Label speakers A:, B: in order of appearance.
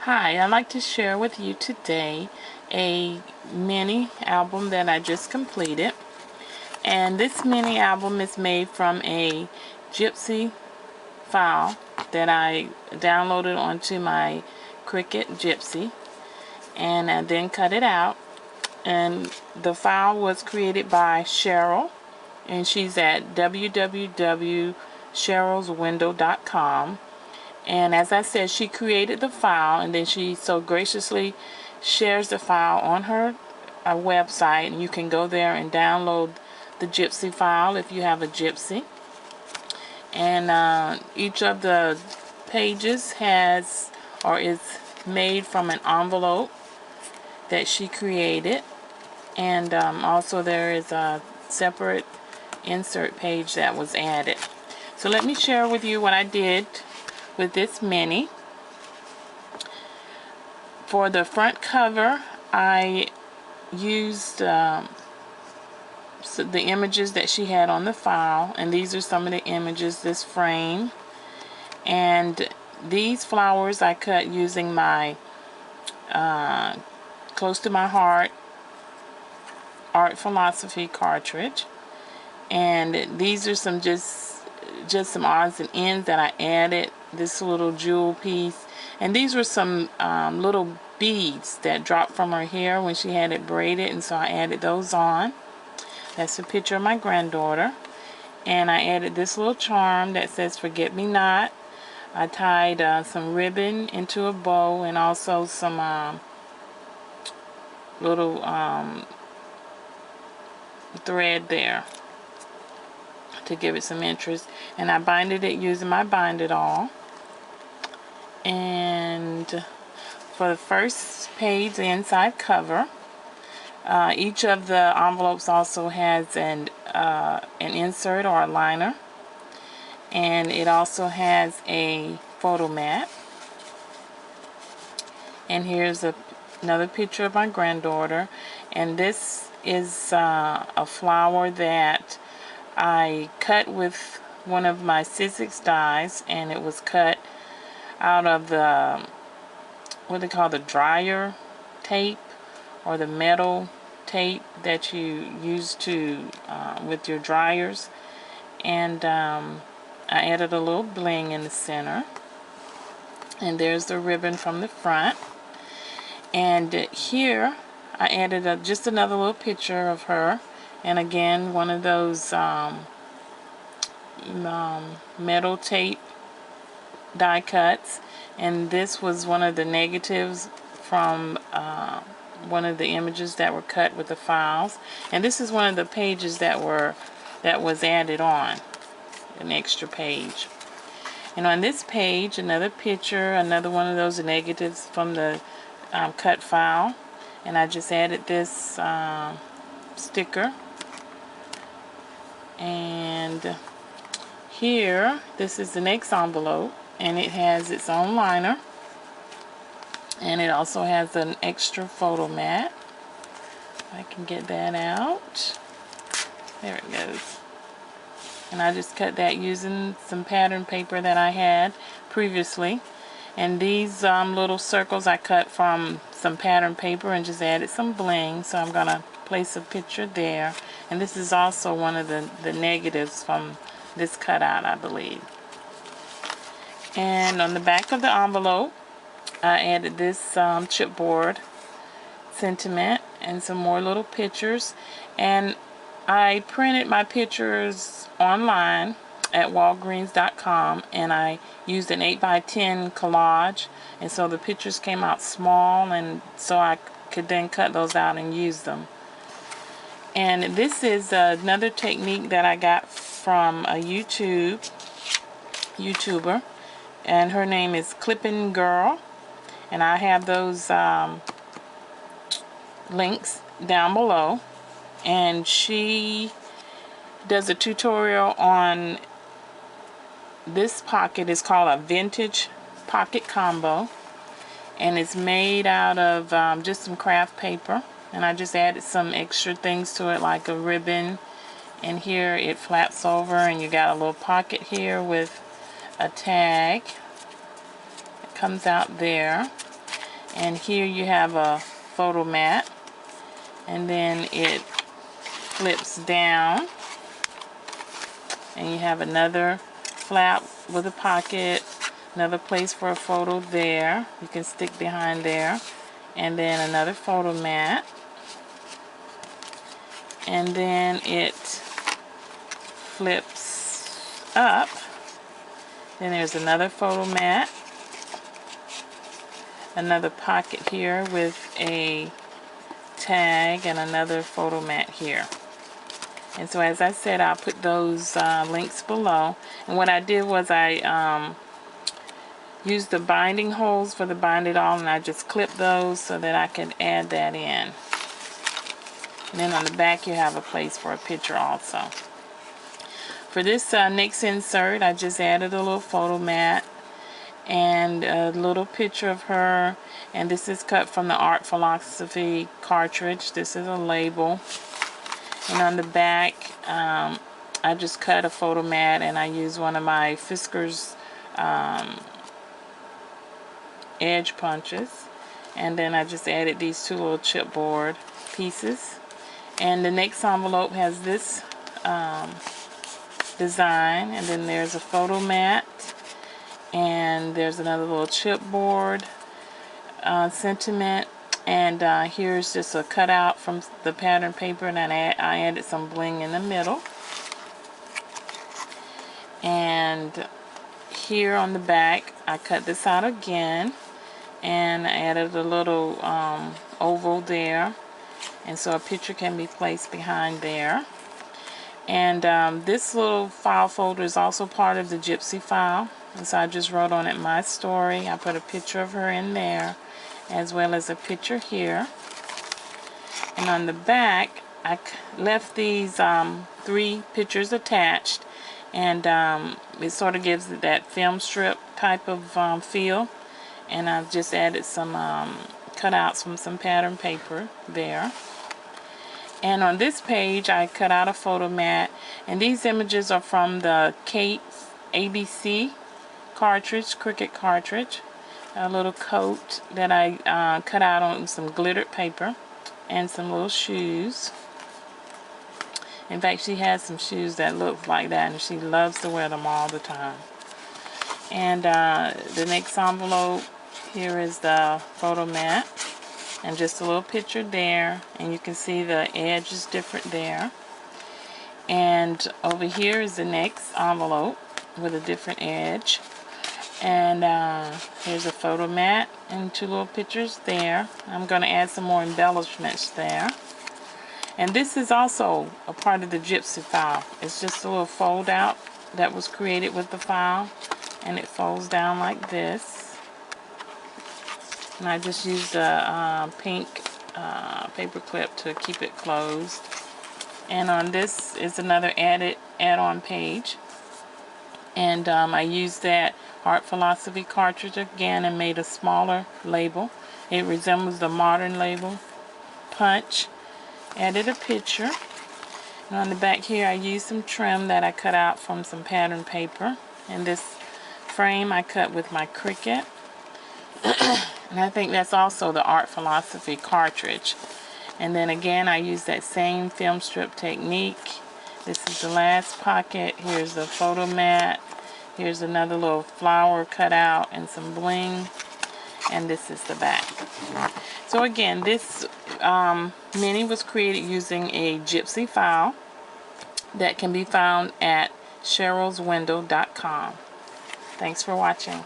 A: Hi, I'd like to share with you today a mini album that I just completed. And this mini album is made from a Gypsy file that I downloaded onto my Cricut Gypsy, and I then cut it out. And the file was created by Cheryl, and she's at www.cherylswindow.com. And as I said, she created the file, and then she so graciously shares the file on her website, and you can go there and download the Gypsy file if you have a Gypsy. And each of the pages has or is made from an envelope that she created, and also there is a separate insert page that was added. So let me share with you what I did with this mini. For the front cover, I used the images that she had on the file, and these are some of the images, this frame. And these flowers I cut using my Close to My Heart Art Philosophy cartridge. And these are some just some odds and ends that I added, this little jewel piece. And these were some little beads that dropped from her hair when she had it braided, and so I added those on. That's a picture of my granddaughter. And I added this little charm that says Forget Me Not. I tied some ribbon into a bow, and also some little thread there to give it some interest. And I binded it using my Bind It All. And for the first page, the inside cover, each of the envelopes also has an insert or a liner, and it also has a photo mat. And here's another picture of my granddaughter, and this is a flower that I cut with one of my Sizzix dies, and it was cut out of the what they call the dryer tape, or the metal tape that you use to with your dryers. And I added a little bling in the center, and there's the ribbon from the front. And here I added just another little picture of her, and again one of those metal tape die cuts. And this was one of the negatives from one of the images that were cut with the files. And this is one of the pages that was added on, an extra page. And on this page, another picture, another one of those negatives from the cut file. And I just added this sticker. And here, this is the next envelope, and it has its own liner, and it also has an extra photo mat. I can get that out. There it goes. And I just cut that using some pattern paper that I had previously. And these little circles I cut from some pattern paper and just added some bling, so I'm gonna place a picture there. And this is also one of the negatives from this cutout, I believe. And on the back of the envelope, I added this chipboard sentiment and some more little pictures. And I printed my pictures online at Walgreens.com, and I used an 8x10 collage, and so the pictures came out small, and so I could then cut those out and use them. And this is another technique that I got from a YouTuber, and her name is klipngirl, and I have those links down below. And she does a tutorial on this pocket. It's called a vintage pocket combo, and it's made out of just some craft paper, and I just added some extra things to it, like a ribbon, and here it flaps over, and you got a little pocket here with a tag. It comes out there. And here you have a photo mat, and then it flips down, and you have another flap with a pocket, another place for a photo there. You can stick behind there, and then another photo mat, and then it flips up. Then there's another photo mat, another pocket here with a tag, and another photo mat here. And so, as I said, I'll put those links below. And what I did was I used the binding holes for the bind it all, and I just clipped those so that I could add that in. And then on the back you have a place for a picture also. For this next insert, I just added a little photo mat and a little picture of her, and this is cut from the Art Philosophy cartridge. This is a label, and on the back I just cut a photo mat, and I used one of my Fisker's edge punches, and then I just added these two little chipboard pieces. And the next envelope has this design, and then there's a photo mat, and there's another little chipboard sentiment, and here's just a cutout from the pattern paper, and I added some bling in the middle. And here on the back I cut this out again, and I added a little oval there, and so a picture can be placed behind there. And this little file folder is also part of the Gypsy file, and so I just wrote on it my story. I put a picture of her in there, as well as a picture here. And on the back I left these 3 pictures attached, and it sort of gives it that film strip type of feel. And I've just added some cutouts from some pattern paper there. And on this page I cut out a photo mat, and these images are from the Kate ABC cartridge, Cricut cartridge. A little coat that I cut out on some glittered paper, and some little shoes. In fact, she has some shoes that look like that, and she loves to wear them all the time. And the next envelope, here is the photo mat, and just a little picture there, and you can see the edge is different there. And over here is the next envelope with a different edge, and here's a photo mat and 2 little pictures there. I'm going to add some more embellishments there. And this is also a part of the Gypsy file. It's just a little fold out that was created with the file, and it folds down like this. And I just used a pink paper clip to keep it closed. And on this is another add-on page, and I used that Art Philosophy cartridge again and made a smaller label. It resembles the modern label. Punch. Added a picture. And on the back here I used some trim that I cut out from some pattern paper. And this frame I cut with my Cricut. And I think that's also the Art Philosophy cartridge. And then again I used that same film strip technique. This is the last pocket. Here's the photo mat. Here's another little flower cut out and some bling. And this is the back. So again, this mini was created using a Gypsy file that can be found at cherylswindow.com. Thanks for watching.